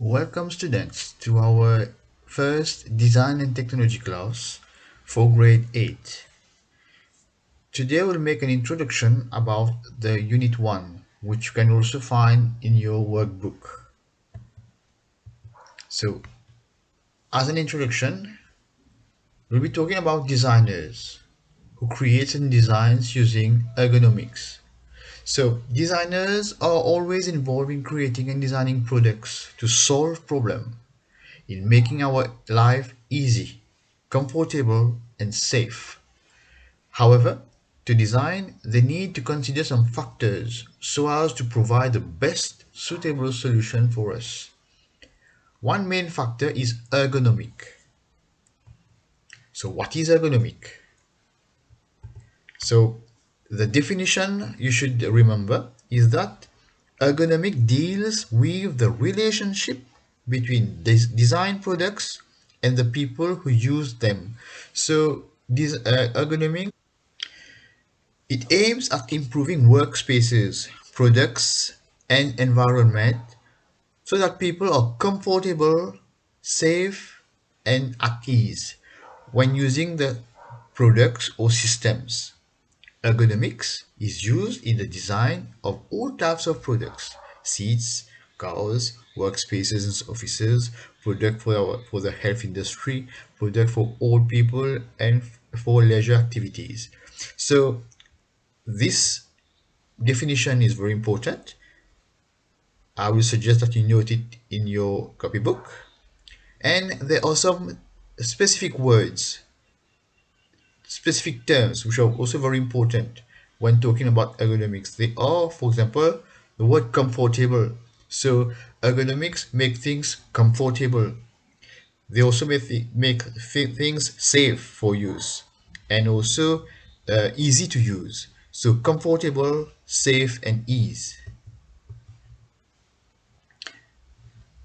Welcome students to our first Design and Technology class for grade 8. Today we'll make an introduction about the Unit 1, which you can also find in your workbook. So, as an introduction, we'll be talking about designers who create and designs using ergonomics. So, designers are always involved in creating and designing products to solve problems in making our life easy, comfortable, and safe. However, to design, they need to consider some factors so as to provide the best suitable solution for us. One main factor is ergonomic. So, what is ergonomic? So, the definition you should remember is that ergonomic deals with the relationship between design products and the people who use them. So, this ergonomic it aims at improving workspaces, products, and environment so that people are comfortable, safe, and at ease when using the products or systems. Ergonomics is used in the design of all types of products: seats, cars, workspaces and offices, product for the health industry, product for old people, and for leisure activities. So this definition is very important. I will suggest that you note it in your copybook. And there are some specific words, specific terms, which are also very important when talking about ergonomics. They are, for example, the word comfortable. So ergonomics make things comfortable. They also make things safe for use and also easy to use. So comfortable, safe, and ease.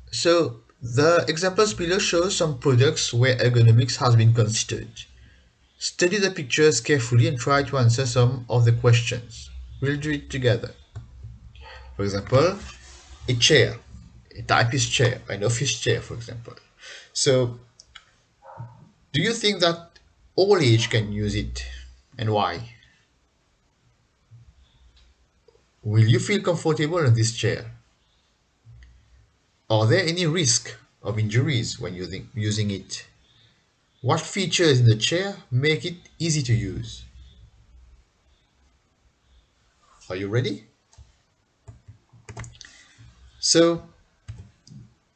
So the examples below show some products where ergonomics has been considered. Study the pictures carefully and try to answer some of the questions. We'll do it together. For example, a chair, a typist chair, an office chair, for example. So, do you think that all age can use it and why? Will you feel comfortable in this chair? Are there any risk of injuries when using it? What features in the chair make it easy to use? Are you ready? So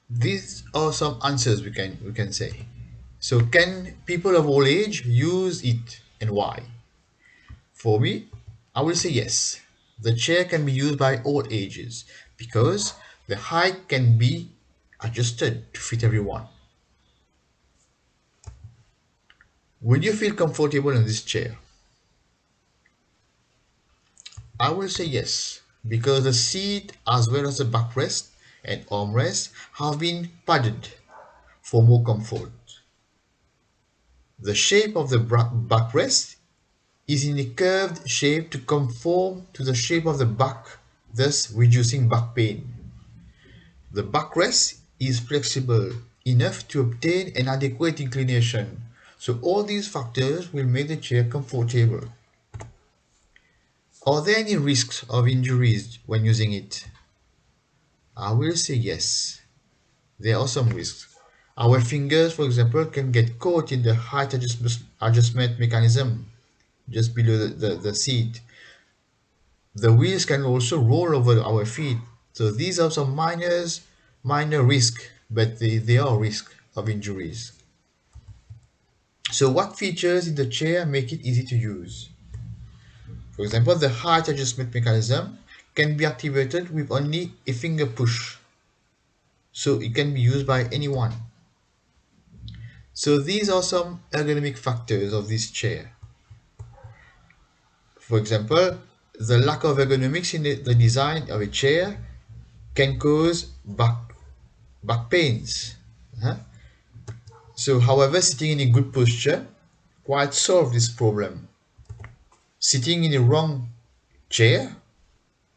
these are some answers we can say. So can people of all age use it and why? For me, I will say yes. The chair can be used by all ages because the height can be adjusted to fit everyone. Will you feel comfortable in this chair? I will say yes because the seat as well as the backrest and armrest have been padded for more comfort. The shape of the backrest is in a curved shape to conform to the shape of the back, thus reducing back pain. The backrest is flexible enough to obtain an adequate inclination, so all these factors will make the chair comfortable. Are there any risks of injuries when using it? I will say yes. There are some risks. Our fingers, for example, can get caught in the height adjustment mechanism just below the seat. The wheels can also roll over our feet. So these are some minor risk, but they are risk of injuries. So what features in the chair make it easy to use? For example, the height adjustment mechanism can be activated with only a finger push. So it can be used by anyone. So these are some ergonomic factors of this chair. For example, the lack of ergonomics in the design of a chair can cause back pains. Huh? So, however, sitting in a good posture quite solve this problem. Sitting in the wrong chair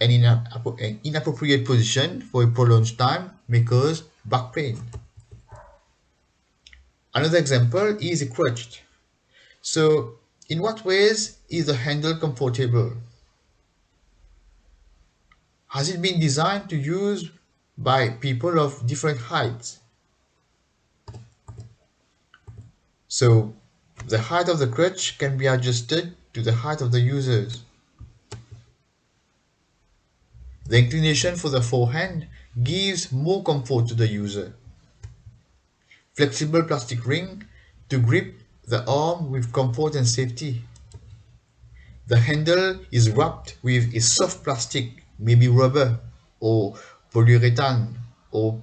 and in an inappropriate position for a prolonged time may cause back pain. Another example is a crutch. So, in what ways is the handle comfortable? Has it been designed to use by people of different heights? So, the height of the crutch can be adjusted to the height of the users. The inclination for the forehand gives more comfort to the user. Flexible plastic ring to grip the arm with comfort and safety. The handle is wrapped with a soft plastic, maybe rubber or polyurethane or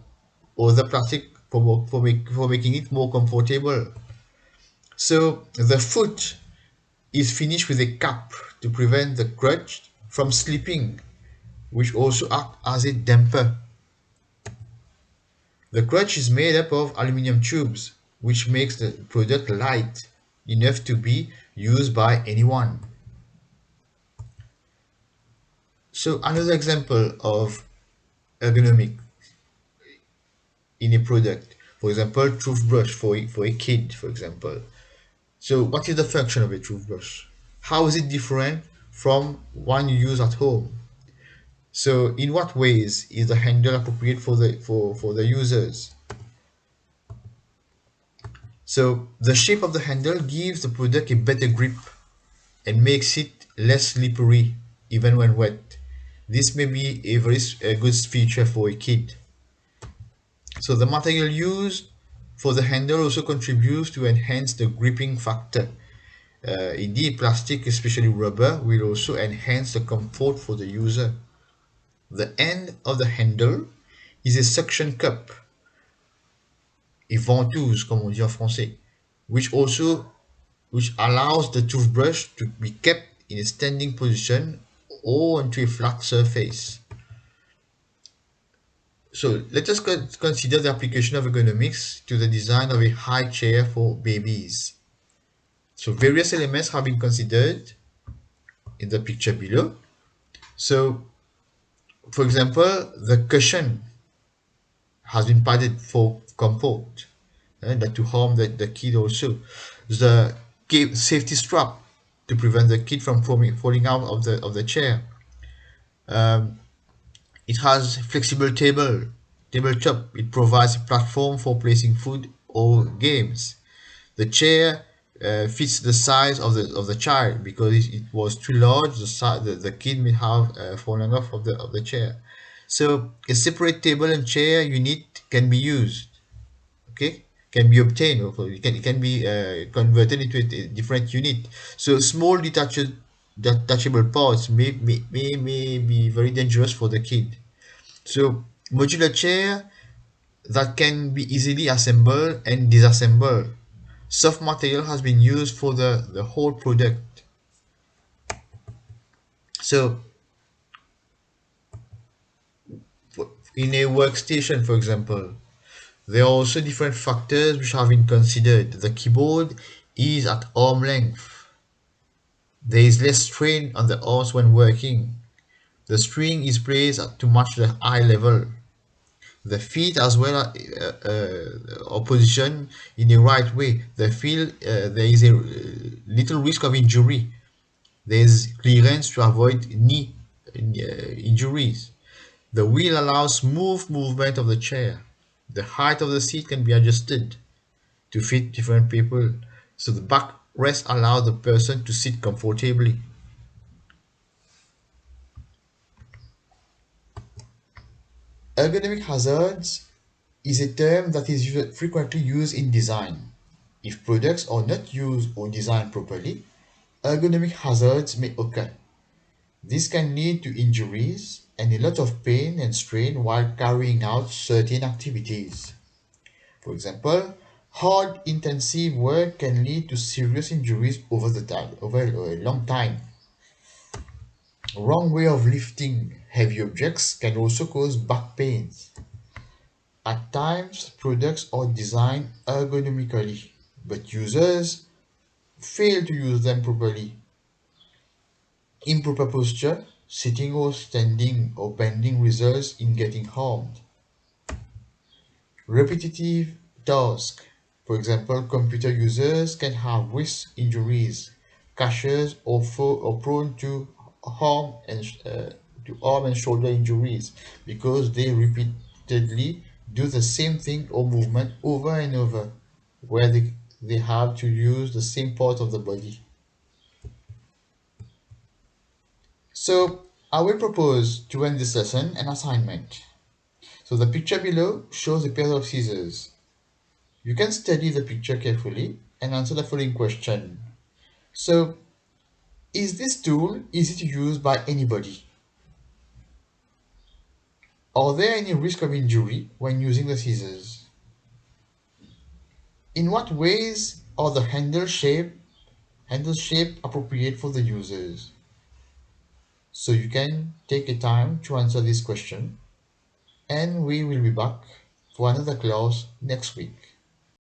other plastic for making it more comfortable. So the foot is finished with a cap to prevent the crutch from slipping, which also acts as a damper. The crutch is made up of aluminum tubes, which makes the product light enough to be used by anyone. So another example of ergonomic in a product, for example, toothbrush for a kid, for example. So what is the function of a toothbrush? How is it different from one you use at home? So in what ways is the handle appropriate for the users? So the shape of the handle gives the product a better grip and makes it less slippery even when wet. This may be a good feature for a kid. So the material used for the handle also contributes to enhance the gripping factor. Indeed, plastic, especially rubber, will also enhance the comfort for the user. The end of the handle is a suction cup, a ventouse, comme on dit en français, which allows the toothbrush to be kept in a standing position or onto a flat surface. So let us consider the application of ergonomics to the design of a high chair for babies. So various elements have been considered in the picture below. So for example, the cushion has been padded for comfort, not to harm the kid also. The safety strap to prevent the kid from falling out of the chair. Um, it has flexible tabletop. It provides a platform for placing food or games. The chair fits the size of the child because it was too large. The kid may have fallen off of the chair. So a separate table and chair unit can be used. Okay, can be obtained. It can be converted into a different unit. So small detachable parts may be very dangerous for the kid. So modular chair that can be easily assembled and disassembled. Soft material has been used for the whole product. So in a workstation, for example, there are also different factors which have been considered. The keyboard is at arm length. There is less strain on the arms when working. The string is placed to match the eye level. The feet as well are positioned in the right way. There is a little risk of injury. There is clearance to avoid knee injuries. The wheel allows smooth movement of the chair. The height of the seat can be adjusted to fit different people. So the backrest allows the person to sit comfortably. Ergonomic hazards is a term that is frequently used in design. If products are not used or designed properly, ergonomic hazards may occur. This can lead to injuries and a lot of pain and strain while carrying out certain activities. For example, hard intensive work can lead to serious injuries over a long time. Wrong way of lifting heavy objects can also cause back pains. At times, products are designed ergonomically, but users fail to use them properly. Improper posture, sitting or standing or bending results in getting harmed. Repetitive tasks. For example, computer users can have wrist injuries, cashiers are prone to arm and shoulder injuries because they repeatedly do the same thing or movement over and over, where they have to use the same part of the body. So I will propose to end this lesson an assignment. So the picture below shows a pair of scissors. You can study the picture carefully and answer the following question. So, is this tool easy to use by anybody? Are there any risk of injury when using the scissors? In what ways are the handle shape appropriate for the users? So you can take a time to answer this question, and we will be back for another class next week.